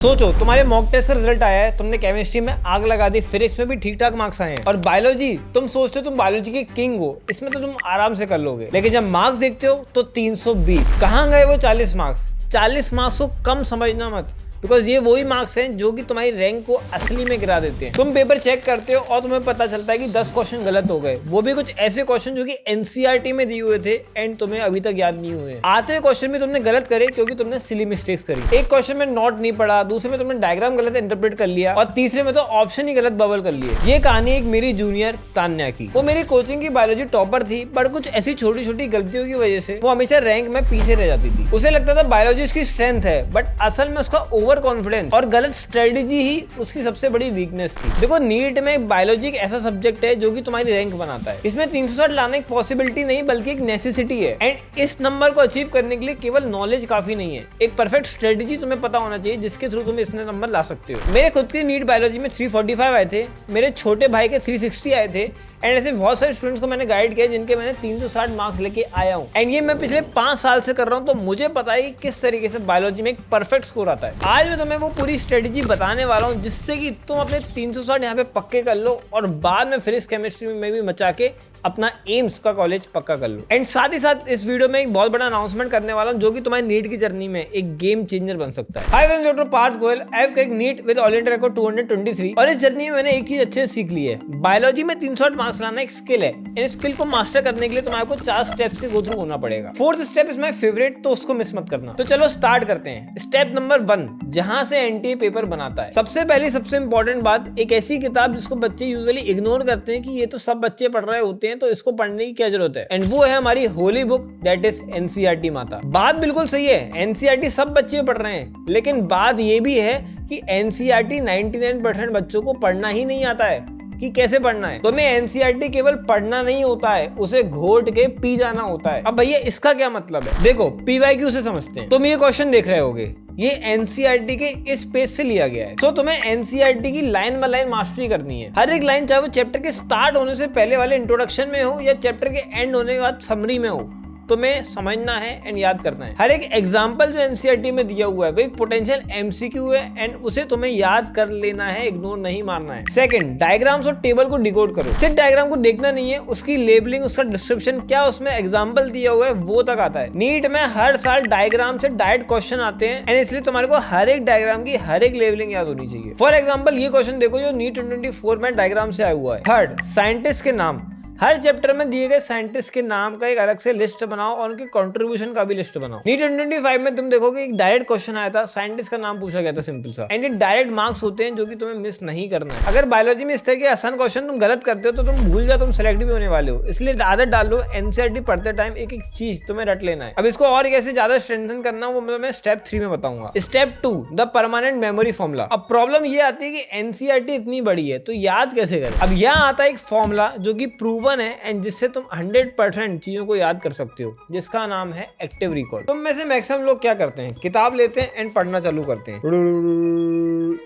सोचो तुम्हारे mock test का रिजल्ट आया है, तुमने केमिस्ट्री में आग लगा दी, फिजिक्स में भी ठीक ठाक मार्क्स आए हैं और बायोलॉजी तुम सोचते हो तुम बायोलॉजी के किंग हो, इसमें तो तुम आराम से कर लोगे। लेकिन जब मार्क्स देखते हो तो 320। कहाँ गए वो 40 मार्क्स? 40 मार्क्स को कम समझना मत, बिकॉज ये वही मार्क्स हैं जो कि तुम्हारी रैंक को असली में गिरा देते हैं। तुम पेपर चेक करते हो और तुम्हें पता चलता है कि 10 क्वेश्चन गलत हो गए, वो भी कुछ ऐसे क्वेश्चन जो कि एनसीईआरटी में दिए हुए थे एंड तुम्हें अभी तक याद नहीं हुए। आते हुए क्वेश्चन में तुमने गलत करे क्योंकि तुमने सिली मिस्टेक्स करी। एक क्वेश्चन में नोट नहीं पढ़ा, दूसरे में तुमने डायग्राम गलत इंटरप्रेट कर लिया और तीसरे में तो ऑप्शन ही गलत बबल कर लिए। ये कहानी एक मेरी जूनियर तान्या की। वो मेरी कोचिंग की बायोलॉजी टॉपर थी, बट कुछ ऐसी छोटी छोटी गलतियों की वजह से वो हमेशा रैंक में पीछे रह जाती थी। उसे लगता था बायोलॉजी उसकी स्ट्रेंथ है, बट असल में उसका ओवर कॉन्फिडेंस और गलत स्ट्रेटेजी ही उसकी सबसे बड़ी वीकनेस थी। देखो नीट में बायोलॉजी एक ऐसा सब्जेक्ट है जो कि तुम्हारी रैंक बनाता है। इसमें 360 लाना एक पॉसिबिलिटी नहीं बल्कि एक नेसेसिटी है एंड इस नंबर को अचीव करने के लिए केवल नॉलेज काफी नहीं है, एक परफेक्ट स्ट्रेटेजी तुम्हें पता होना चाहिए जिसके थ्रू तुम इतने नंबर ला सकते हो। मेरे खुद की नीट बायोलॉजी में 345 आए थे, मेरे छोटे भाई के 360 आए थे एंड ऐसे बहुत सारे स्टूडेंट्स को मैंने गाइड किया जिनके मैंने 360 मार्क्स लेके आया हूँ। एंड ये मैं पिछले 5 साल से कर रहा हूँ, तो मुझे पता है कि किस तरीके से बायोलॉजी में एक परफेक्ट स्कोर आता है। आज मैं तुम्हें वो पूरी स्ट्रेटेजी बताने वाला हूँ जिससे कि तुम अपने 360 यहाँ पे पक्के कर लो और बाद में फिजिक्स केमिस्ट्री में भी मचा के अपना एम्स का कॉलेज पक्का कर लो। एंड साथ ही साथ इस वीडियो में एक बहुत बड़ा अनाउंसमेंट करने वाला हूं जो कि तुम्हारी नीट की जर्नी में एक गेम चेंजर बन सकता है। Hi friends, doctor Parth Goyal. I have cracked NEET with all India rank 223 और इस जर्नी में मैंने एक चीज अच्छे से सीख ली है। बायोलॉजी में 360 मार्क्स लाना एक स्किल है। इस स्किल को मास्टर करने के लिए तुम्हें आपको 4 स्टेप्स के गो थ्रू होना पड़ेगा। 4th step is my favourite, तो उसको मिस मत करना। तो चलो स्टार्ट करते हैं। स्टेप नंबर 1, जहां से एनटीए पेपर बनाता है। सबसे पहली सबसे इंपॉर्टेंट बात, एक ऐसी किताब जिसको बच्चे यूजुअली इग्नोर करते हैं कि ये तो सब बच्चे पढ़ रहे होते हैं तो इसको पढ़ने क्या जरूरत है, एंड वो है हमारी Holi book, that is NCERT माता। बात बिल्कुल सही है, एनसीईआरटी सब बच्चे पढ़ रहे हैं, लेकिन बात ये भी है कि एनसीईआरटी 99% बच्चों को पढ़ना ही नहीं आता है कि कैसे पढ़ना है। तो मैं एनसीईआरटी केवल पढ़ना नहीं होता है, उसे घोट के पी जाना होता है। अब भैया इसका क्या मतलब है? देखो पीवाईक्यू से समझते हैं। तुम ये क्वेश्चन देख रहे होगे, ये एनसीईआरटी के इस पेज से लिया गया है। तो तुम्हें एनसीईआरटी की लाइन बाय लाइन मास्टरी करनी है। हर एक लाइन, चाहे वो चैप्टर के स्टार्ट होने से पहले वाले इंट्रोडक्शन में हो या चैप्टर के एंड होने के बाद समरी में हो, तुम्हें समझना है एंड याद करना है। हर एक एग्जांपल जो एनसीईआरटी में दिया हुआ है वो एक पोटेंशियल एमसीक्यू है एंड उसे तुम्हें याद कर लेना है, इग्नोर नहीं मारना है। सेकंड, डायग्राम्स और टेबल को डिकोड करो। सिर्फ डायग्राम को देखना नहीं है, उसकी लेबलिंग, उसका डिस्क्रिप्शन, क्या उसमें एग्जाम्पल दिया हुआ है वो तक आता है। नीट में हर साल डायग्राम से डायरेक्ट क्वेश्चन आते हैं एंड इसलिए तुम्हारे को हर एक डायग्राम की हर एक लेबलिंग याद होनी चाहिए। फॉर एग्जाम्पल ये क्वेश्चन देखो जो नीट 2024 में डायग्राम से आया हुआ है। थर्ड, साइंटिस्ट के नाम। हर चैप्टर में दिए गए साइंटिस्ट के नाम का एक अलग से लिस्ट बनाओ और उनके कंट्रीब्यूशन का भी लिस्ट बनाओ। नीट 2025 में तुम देखोगे एक डायरेक्ट क्वेश्चन आया था, साइंटिस्ट का नाम पूछा गया था, सिंपल सा। एंड ये डायरेक्ट मार्क्स होते हैं जो कि तुम्हें मिस नहीं करना है। अगर बायोलॉजी में इस तरह के आसान क्वेश्चन तुम गलत करते हो तो तुम भूल जाओ, तुम सेलेक्ट भी होने वाले हो। इसलिए आदत डाल लो, एनसीईआरटी पढ़ते टाइम एक एक चीज तुम्हें रट लेना है। अब इसको और कैसे ज्यादा स्ट्रेंथन करना वो मैं स्टेप 3 में बताऊंगा। Step 2, the permanent memory formula. अब प्रॉब्लम ये आती है कि एनसीईआरटी इतनी बड़ी है तो याद कैसे करें। अब यहाँ आता है एक फॉर्मूला जो कि प्रूवन है एंड जिससे तुम 100% चीजों को याद कर सकते हो, जिसका नाम है एक्टिव रिकॉल। तुम में से मैक्सिमम लोग क्या करते हैं, किताब लेते हैं एंड पढ़ना चालू करते हैं।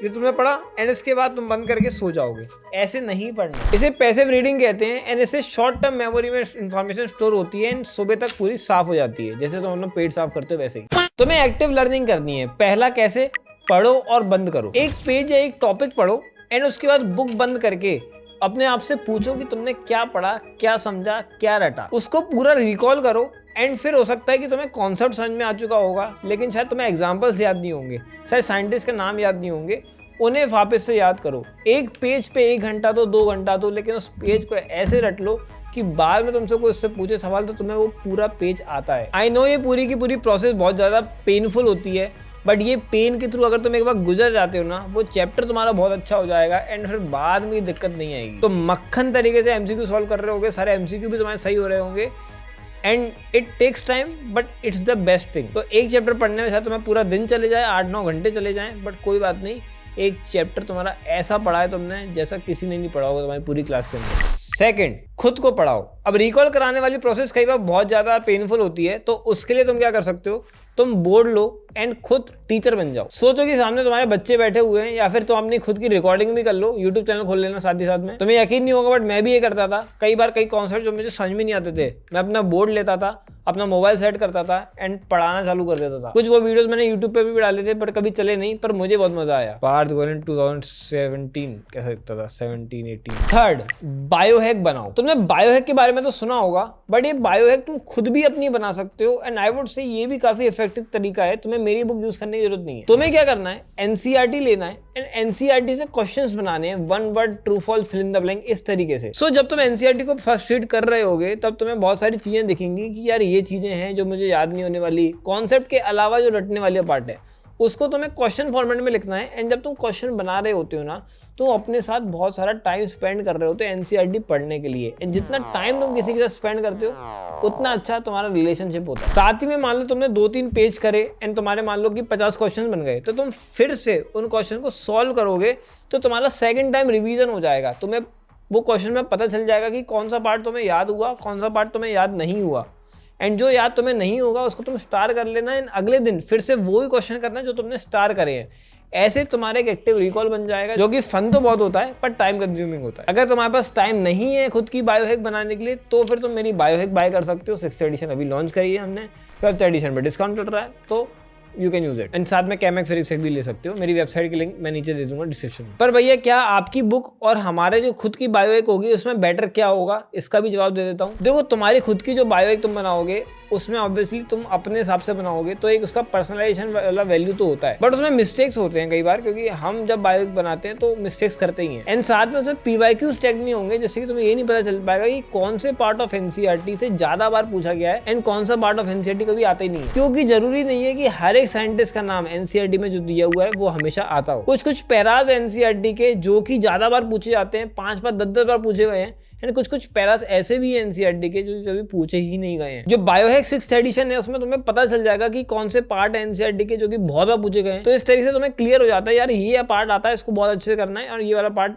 ये तुमने पढ़ा एंड इसके बाद तुम बंद करके सो जाओगे। ऐसे नहीं पढ़ना, इसे पैसिव रीडिंग कहते हैं एंड इससे शॉर्ट टर्म मेमोरी में इंफॉर्मेशन स्टोर होती है एंड सुबह तक पूरी साफ हो जाती है, जैसे तुम अपना पेट साफ करते हो वैसे ही। तुम्हें एक्टिव लर्निंग करनी है। पहला कैसे? पढ़ो और बंद करो। एक पेज या एक टॉपिक पढ़ो एंड उसके बाद बुक बंद करके अपने आप से पूछो कि तुमने क्या पढ़ा, क्या समझा, क्या रटा। उसको पूरा रिकॉल करो एंड फिर हो सकता है कि तुम्हें कॉन्सेप्ट समझ में आ चुका होगा, लेकिन शायद तुम्हें एग्जांपल्स याद नहीं होंगे, शायद साइंटिस्ट के नाम याद नहीं होंगे, उन्हें वापस से याद करो। एक पेज पे 1 घंटा दो, 2 घंटा दो, लेकिन उस पेज को ऐसे रट लो कि बाद में तुमसे कोई उससे पूछे सवाल तो तुम्हें वो पूरा पेज आता है। आई नो ये पूरी की पूरी प्रोसेस बहुत ज़्यादा पेनफुल होती है, बट ये पेन के थ्रू अगर तुम एक बार गुजर जाते हो ना, वो चैप्टर तुम्हारा बहुत अच्छा हो जाएगा एंड फिर बाद में दिक्कत नहीं आएगी। तो मक्खन तरीके से एमसीक्यू सॉल्व कर रहे होगे, सारे एमसीक्यू भी तुम्हारे सही हो रहे होंगे and it takes time but it's the best thing. तो एक चैप्टर पढ़ने में शायद तुम्हें पूरा दिन चले जाए, 8-9 घंटे चले जाएं, बट कोई बात नहीं, एक चैप्टर तुम्हारा ऐसा पढ़ा है तुमने जैसा किसी ने नहीं पढ़ा होगा तुम्हारी पूरी क्लास के अंदर। सेकंड, खुद को पढ़ाओ। अब रिकॉल कराने वाली प्रोसेस कई बार बहुत ज्यादा पेनफुल होती है, तो उसके लिए तुम क्या कर सकते हो, तुम बोर्ड लो एंड खुद टीचर बन जाओ। सोचो कि सामने तुम्हारे बच्चे बैठे हुए हैं, या फिर तुम अपनी खुद की रिकॉर्डिंग भी कर लो, यूट्यूब चैनल खोल लेना साथ ही साथ में। तुम्हें यकीन नहीं होगा बट मैं भी ये करता था। कई बार कई कॉन्सेप्ट जो मुझे समझ में नहीं आते थे, मैं अपना बोर्ड लेता था, अपना मोबाइल सेट करता था एंड पढ़ाना चालू कर देता था। कुछ वो वीडियोस मैंने यूट्यूब पे भी डाले थे पर कभी चले नहीं, पर मुझे बहुत मजा आया। पार्ट 2017 कैसा दिखता था, 17 18। थर्ड, बायोहैक बनाओ। तुमने बायोहैक के बारे में तो सुना होगा, बट ये बायोहैक तुम खुद भी अपनी बना सकते हो एंड आई वुड से ये भी काफी इफेक्टिव तरीका है। तुम्हें मेरी बुक यूज करने की जरूरत नहीं है। तुम्हें क्या करना है, एनसीईआरटी लेना है एंड एनसीईआरटी से क्वेश्चंस बनाने हैं, one word true false fill in the blank, इस तरीके से। सो जब तुम एनसीईआरटी को फर्स्ट रीड कर रहे होगे तब तुम्हें बहुत सारी चीजें दिखेंगी कि यार ये चीजें हैं जो मुझे याद नहीं होने वाली। कॉन्सेप्ट के अलावा जो रटने वाली पार्ट है उसको तुम्हें क्वेश्चन फॉर्मेट में लिखना है एंड जब तुम क्वेश्चन बना रहे होते हो ना, तो अपने साथ बहुत सारा टाइम स्पेंड कर रहे होते हो एनसीईआरटी पढ़ने के लिए। एंड जितना टाइम तुम किसी के साथ स्पेंड करते हो उतना अच्छा तुम्हारा रिलेशनशिप होता है। साथ ही में मान लो तुमने 2-3 पेज करे एंड तुम्हारे मान लो कि 50 क्वेश्चन बन गए, तो तुम फिर से उन क्वेश्चन को सॉल्व करोगे तो तुम्हारा सेकंड टाइम रिवीजन हो जाएगा। तुम्हें वो क्वेश्चन में पता चल जाएगा कि कौन सा पार्ट तुम्हें याद हुआ, कौन सा पार्ट तुम्हें याद नहीं हुआ। एंड जो याद तुम्हें नहीं होगा उसको तुम स्टार कर लेना एंड अगले दिन फिर से वही क्वेश्चन करना जो तुमने स्टार करे हैं। ऐसे तुम्हारे एक एक्टिव रिकॉल बन जाएगा, जो कि फन तो बहुत होता है पर टाइम कंज्यूमिंग होता है। अगर तुम्हारे पास टाइम नहीं है खुद की बायोहैक बनाने के लिए, तो फिर तुम मेरी बायोहैक बाय कर सकते हो। 6th एडिशन अभी लॉन्च करी है हमने, 12th एडिशन पे डिस्काउंट चल रहा है, तो you can use it. And साथ में कैमेक फिर से भी ले सकते हो। मेरी वेबसाइट की लिंक मैं नीचे दे दूंगा डिस्क्रिप्शन में। पर भैया क्या आपकी बुक और हमारे जो खुद की बायोहैक होगी उसमें बेटर क्या होगा, इसका भी जवाब दे देता हूँ। देखो, तुम्हारी खुद की जो बायोहैक तुम बनाओगे उसमें ऑब्वियसली तुम अपने हिसाब से बनाओगे, तो एक उसका पर्सनलाइजेशन वाला वैल्यू तो होता है, बट उसमें मिस्टेक्स होते हैं कई बार, क्योंकि हम जब बायोहैक बनाते हैं तो मिस्टेक्स करते ही हैं। एंड साथ में उसमें पीवाईक्यूज टैग नहीं होंगे, जिससे कि तुम्हें ये नहीं पता चल पाएगा कि कौन से पार्ट ऑफ एनसीईआरटी से ज्यादा बार पूछा गया है एंड कौन सा पार्ट ऑफ एनसीईआरटी कभी आता ही नहीं है। क्योंकि जरूरी नहीं है कि हर एक साइंटिस्ट का नाम एनसीईआरटी में जो दिया हुआ है वो हमेशा आता हो। कुछ पैराज एनसीईआरटी के जो कि ज्यादा बार पूछे जाते हैं, 5 बार 10 बार पूछे गए हैं, एंड कुछ पैरास ऐसे भी हैं एनसीईआरटी के जो कभी पूछे ही नहीं गए हैं। जो बायोहैक 6th एडिशन है उसमें तुम्हें पता चल जाएगा कि कौन से पार्ट है एनसीईआरटी के जो कि बहुत बार पूछे गए हैं। तो इस तरीके से तुम्हें क्लियर हो जाता है यार ये पार्ट आता है, इसको बहुत अच्छे से करना है, और ये वाला पार्ट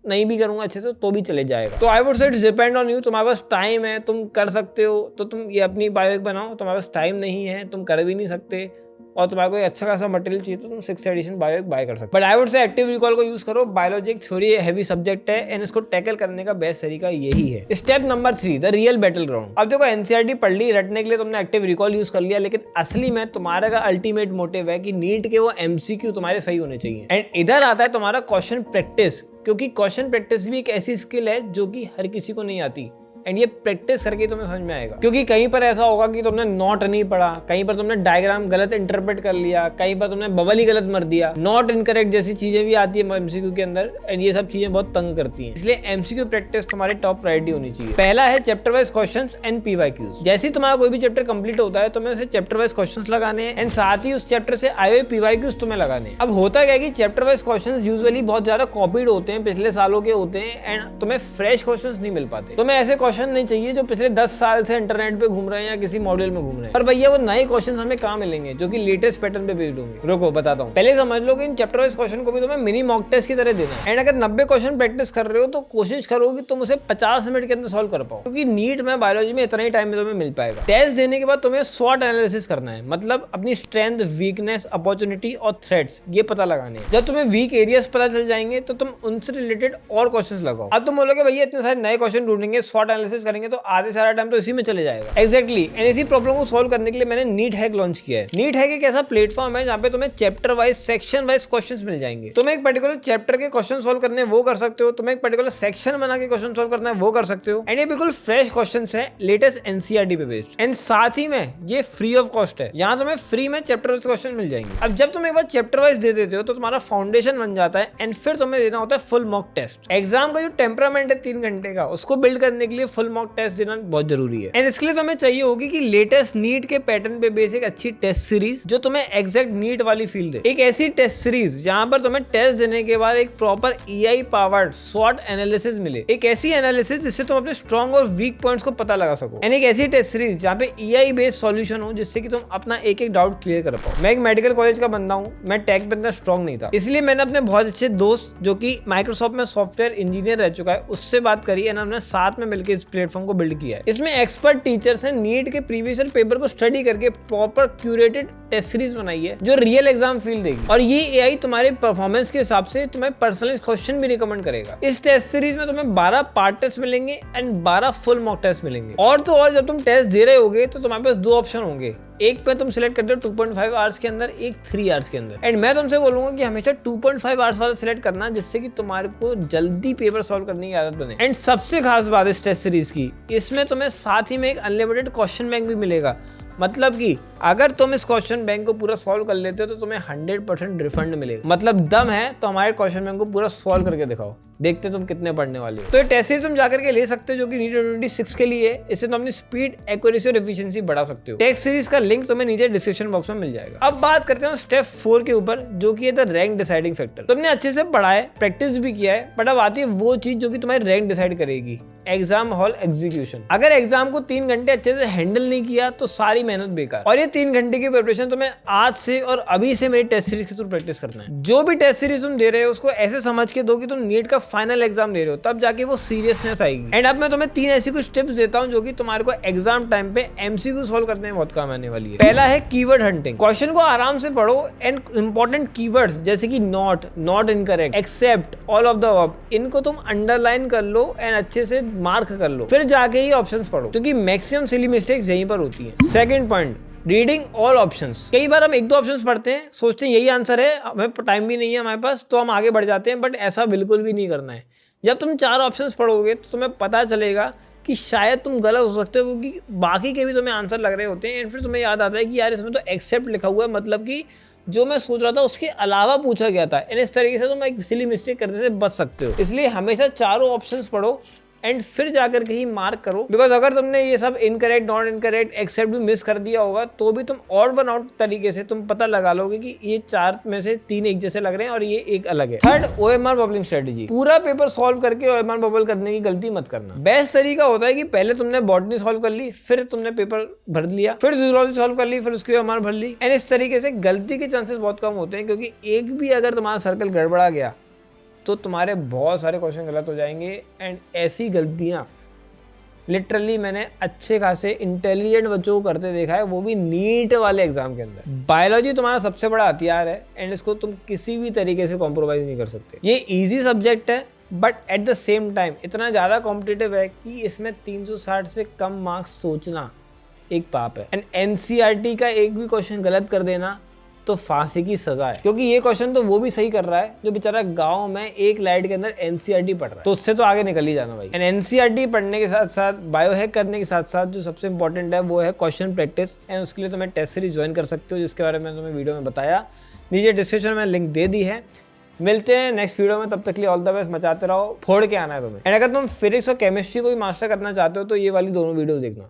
नहीं भी करूंगा अच्छे से तो भी चले जाएगा। तो I would say it's depend on you. तुम्हारे पास टाइम है, तुम कर सकते हो, तो तुम ये अपनी बायोहैक बनाओ। तुम्हारे पास टाइम नहीं है, तुम कर भी नहीं सकते, और तुम्हारे को अच्छा खासा मटेरियल चाहिए तो तुम 6th एडिशन बायोहैक बाय कर सकते हो। But I would say active recall को यूज करो। बायोलॉजी एक थोड़ी हैवी सब्जेक्ट है एंड इसको टैकल करने का बेस्ट तरीका यही है। Step number 3, the real battle ground. अब देखो, एनसीईआरटी पढ़ ली, रटने के लिए तुमने एक्टिव रिकॉल यूज कर लिया, लेकिन असली में तुम्हारा का अल्टीमेट मोटिव है कि नीट के वो एमसीक्यू तुम्हारे सही होने चाहिए। एंड इधर आता है तुम्हारा क्वेश्चन प्रैक्टिस, क्योंकि क्वेश्चन प्रैक्टिस भी एक ऐसी स्किल है जो कि हर किसी को नहीं आती, एंड ये प्रैक्टिस करके तुम्हें समझ में आएगा। क्योंकि कहीं पर ऐसा होगा कि तुमने नॉट नहीं पढ़ा, कहीं पर तुमने डायग्राम गलत इंटरप्रेट कर लिया, कहीं पर तुमने बबल ही गलत मर दिया, नॉट इनकरेक्ट जैसी चीजें भी आती है एमसीक्यू के अंदर, एंड ये सब चीजें बहुत तंग करती हैं। इसलिए एमसीक्यू प्रैक्टिस तुम्हारी टॉप प्रायोरिटी होनी चाहिए। पहला है chapter wise questions and PYQs. जैसे ही तुम्हारा कोई भी चैप्टर कंप्लीट होता है तो मैं उसे चैप्टर वाइज क्वेश्चंस लगाने हैं एंड साथ ही उस चैप्टर से आए हुए पीवाईक्यूज तुम्हें लगाने हैं। अब होता क्या है कि चैप्टर वाइज क्वेश्चंस यूजुअली बहुत ज्यादा कॉपीड होते हैं, पिछले सालों के होते हैं, एंड तुम्हें फ्रेश क्वेश्चंस नहीं मिल पाते। तुम्हें ऐसे क्वेश्चन नहीं चाहिए जो पिछले 10 साल से इंटरनेट पे घूम रहे हैं या किसी मॉड्यूल में घूम रहे हैं। पर भैया वो नए क्वेश्चंस हमें कहाँ मिलेंगे जो कि लेटेस्ट पैटर्न पे बेस्ड होंगे? रुको बताता हूँ। पहले समझ लो कि इन चैप्टर वाइज क्वेश्चन को भी तुम्हें मिनी मॉक टेस्ट की तरह देना है। एंड अगर 90 क्वेश्चन प्रैक्टिस कर रहे हो तो कोशिश करो कि तुम उसे 50 मिनट के अंदर सॉल्व कर पाओ, क्योंकि नीट में बायोलॉजी में इतना ही टाइम में तुम्हें मिल पाएगा। टेस्ट देने के बाद तुम्हें स्वॉट एनालिसिस करना है, मतलब अपनी स्ट्रेंथ, वीकनेस, अपॉर्चुनिटी और थ्रेट्स ये पता लगाने हैं। जब तुम्हें वीक एरियाज पता चल जाएंगे तो तुम उनसे रिलेटेड और क्वेश्चंस लगाओ। अब तुम बोलोगे भैया इतने सारे नए क्वेश्चन ढूंढेंगे, स्वॉट एनालिसिस करेंगे तो आधे सारा टाइम तो इसी में चले जाएगा। एग्जैक्टली। एंड इसी प्रॉब्लम को सॉल्व करने के लिए मैंने नीट हैक लॉन्च किया है। नीट हैक एक ऐसा प्लेटफॉर्म है जहाँ पे तुम्हें chapter wise, section wise questions मिल जाएंगे। तुम्हें एक पर्टिकुलर चैप्टर के क्वेश्चन सॉल्व करने वो कर सकते हो, तुम्हें एक पर्टिकुलर सेक्शन बना के क्वेश्चन सॉल्व करना है वो कर सकते हो। एंड ये बिल्कुल फ्रेश क्वेश्चंस है, लेटेस्ट एनसीईआरटी पे बेस्ड। एंड साथ ही में ये फ्री ऑफ कॉस्ट है, यहाँ तुम्हें फ्री में चैप्टर वाइज क्वेश्चन मिल जाएंगे। अब जब तुम एक बार चैप्टर वाइज दे देते हो तो तुम्हारा फाउंडेशन बन जाता है, एंड फिर तुम्हें देना होता है फुल मॉक टेस्ट। एग्जाम का जो टेम्परामेंट है 3 घंटे का, उसको बिल्ड करने के लिए फुल मॉक टेस्ट देना बहुत जरूरी है। एंड इसके लिए तुम्हें चाहिए होगी कि लेटेस्ट नीट के पैटर्न पे बेस एक अच्छी टेस्ट सीरीज जो तुम्हें एग्जैक्ट नीट वाली फील दे। एक ऐसी टेस्ट सीरीज जहां पर तुम्हें टेस्ट देने के बाद एक प्रॉपर EI पावर्ड स्वॉट एनालिसिस मिले, एक ऐसी एनालिसिस जिससे तुम अपने स्ट्रॉन्ग और वीक पॉइंट्स को पता लगा सको। एंड एक ऐसी टेस्ट सीरीज जहां पे EI बेस्ड सॉल्यूशन हो, जिससे कि तुम अपना एक एक डाउट क्लियर कर पाओ। मैं एक मेडिकल कॉलेज का बंदा हूँ, मैं टेक पे इतना स्ट्रॉन्ग नहीं था, इसलिए मैंने अपने बहुत अच्छे दोस्त जो कि माइक्रोसॉफ्ट में सॉफ्टवेयर इंजीनियर रह चुका है उससे बात करी, एंड हमने साथ में मिलकर इस प्लेटफॉर्म को बिल्ड किया है। इसमें एक्सपर्ट टीचर्स ने नीट के प्रीवियस ईयर पेपर को स्टडी करके प्रॉपर क्यूरेटेड टेस्ट सीरीज बनाई है जो रियल एग्जाम फील देगी, और ये एआई तुम्हारे परफॉर्मेंस के हिसाब से तुम्हें पर्सनलाइज्ड क्वेश्चन भी रिकमेंड करेगा। इस टेस्ट सीरीज में तुम्हें 12 पार्ट टेस्ट मिलेंगे एंड 12 फुल मॉक टेस्ट मिलेंगे। और तो और जब तुम टेस्ट दे रहे होगे तो तुम्हारे पास 2 ऑप्शन होंगे, एक पे तुम सिलेक्ट करते हो 2.5 आवर्स के अंदर, एक 3 आवर्स के अंदर। एंड मैं तुमसे बोलूंगा कि हमेशा 2.5 आवर्स वाला सिलेक्ट करना, जिससे कि तुम्हारे को जल्दी पेपर सॉल्व करने की आदत बने। एंड सबसे खास बात इस टेस्ट सीरीज की, इसमें तुम्हें साथ ही में एक अनलिमिटेड क्वेश्चन बैंक भी मिलेगा। मतलब कि अगर तुम इस क्वेश्चन बैंक को पूरा सॉल्व कर लेते हो तो तुम्हें 100% रिफंड मिलेगा। मतलब दम है तो हमारे क्वेश्चन बैंक को पूरा सॉल्व करके दिखाओ, देखते तुम कितने पढ़ने वाले हो। तो ये टेस्ट सीरीज तुम जाकर के ले सकते हो जो कि नीट 2026 के लिए है। इससे तुम अपनी स्पीड, एक्यूरेसी और एफिशिएंसी बढ़ा सकते हो। टेस्ट सीरीज का लिंक तुम्हें नीचे डिस्क्रिप्शन बॉक्स में मिल जाएगा। अब बात करते हैं स्टेप 4 के ऊपर, जो कि है द रैंक डिसाइडिंग फैक्टर। तुमने अच्छे से पढ़ा है, प्रैक्टिस भी किया है, बट अब आती है वो चीज जो कि तुम्हारी रैंक डिसाइड करेगी, एग्जाम हॉल एग्जीक्यूशन। अगर एग्जाम को 3 घंटे अच्छे से हैंडल नहीं किया तो सारी मेहनत बेकार। और ये 3 घंटे की प्रिपरेशन तुम्हें आज से और अभी से मेरी टेस्ट सीरीज के थ्रू प्रैक्टिस करना है। जो भी टेस्ट सीरीज तुम दे रहे हो उसको ऐसे समझ के दो कि तुम नीट का फाइनल एग्जाम दे रहे हो, तब जाके वो सीरियसनेस आएगी। एंड अब मैं तुम्हें 3 ऐसी कुछ टिप्स देता हूं जो कि तुम्हारे को एग्जाम टाइम पे एमसीक्यू सॉल्व करने में बहुत काम आने वाली है। पहला है कीवर्ड हंटिंग। क्वेश्चन को आराम से पढ़ो एंड इंपॉर्टेंट कीवर्ड्स जैसे कि not, not incorrect, except, all of the above, इनको तुम अंडरलाइन कर लो एंड अच्छे से मार्क कर लो, फिर जाके ही ऑप्शंस पढ़ो, क्योंकि मैक्सिमम सिली मिस्टेक्स यहीं पर होती हैं। Second point, reading all options. कई बार हम 1-2 ऑप्शंस पढ़ते हैं, सोचते हैं यही आंसर है, हमें टाइम भी नहीं है हमारे पास, तो हम आगे बढ़ जाते हैं, बट ऐसा बिल्कुल भी नहीं करना है। जब तुम 4 ऑप्शंस पढ़ोगे तो तुम्हें पता चलेगा कि शायद तुम गलत हो सकते हो, क्योंकि बाकी के भी तुम्हें आंसर लग रहे होते हैं। एंड फिर तुम्हें याद आता है कि यार इसमें तो एक्सेप्ट लिखा हुआ है, मतलब कि जो मैं सोच रहा था उसके अलावा पूछा गया था। एंड इस तरीके से तुम एक सिली मिस्टेक करने से बच सकते हो। इसलिए हमेशा 4 ऑप्शंस पढ़ो एंड फिर जाकर के ही मार्क करो, बिकॉज अगर तुमने ये सब इनकरेक्ट, नॉट इनकरेक्ट, एक्सेप्ट भी मिस कर दिया होगा तो भी तुम ऑड वन आउट तरीके से तुम पता लगा लोगे कि ये 4 में से 3 एक जैसे लग रहे हैं और ये एक अलग है। Third, OMR bubbling strategy. पूरा पेपर सॉल्व करके ओएमआर बबल करने की गलती मत करना। बेस्ट तरीका होता है कि पहले तुमने बॉटनी सॉल्व कर ली, फिर तुमने पेपर भर लिया, फिर जूलॉजी सॉल्व कर ली, फिर उसकी ओएमआर भर ली। एंड इस तरीके से गलती के चांसेस बहुत कम होते हैं, क्योंकि एक भी अगर तुम्हारा सर्कल गड़बड़ा गया तो तुम्हारे बहुत सारे क्वेश्चन गलत हो जाएंगे। एंड ऐसी गलतियां लिटरली मैंने अच्छे खासे इंटेलिजेंट बच्चों को करते देखा है, वो भी नीट वाले एग्जाम के अंदर। बायोलॉजी तुम्हारा सबसे बड़ा हथियार है एंड इसको तुम किसी भी तरीके से कॉम्प्रोमाइज नहीं कर सकते। ये इजी सब्जेक्ट है, but at the same time इतना ज़्यादा कॉम्पिटिटिव है कि इसमें 360 से कम मार्क्स सोचना एक पाप है। एंड एनसीईआरटी का एक भी क्वेश्चन गलत कर देना तो फांसी की सजा है, क्योंकि ये क्वेश्चन तो वो भी सही कर रहा है जो बेचारा गांव में एक लाइट के अंदर एनसीईआरटी पढ़ रहा है, तो उससे तो आगे निकल ही जाना भाई। एंड एनसीईआरटी पढ़ने के साथ साथ बायो हैक करने के साथ साथ जो सबसे इंपॉर्टेंट है वो है क्वेश्चन प्रैक्टिस। एंड उसके लिए तुम्हें टेस्ट सीरीज ज्वाइन कर सकते हो, जिसके बारे में तुम्हें वीडियो में बताया, नीचे डिस्क्रिप्शन में लिंक दे दी है। मिलते हैं नेक्स्ट वीडियो में, तब तक के लिए ऑल द बेस्ट, मचाते रहो, फोड़ के आना है तुम्हें। एंड अगर तुम फिजिक्स और केमिस्ट्री को भी मास्टर करना चाहते हो तो ये वाली दोनों वीडियो देखना।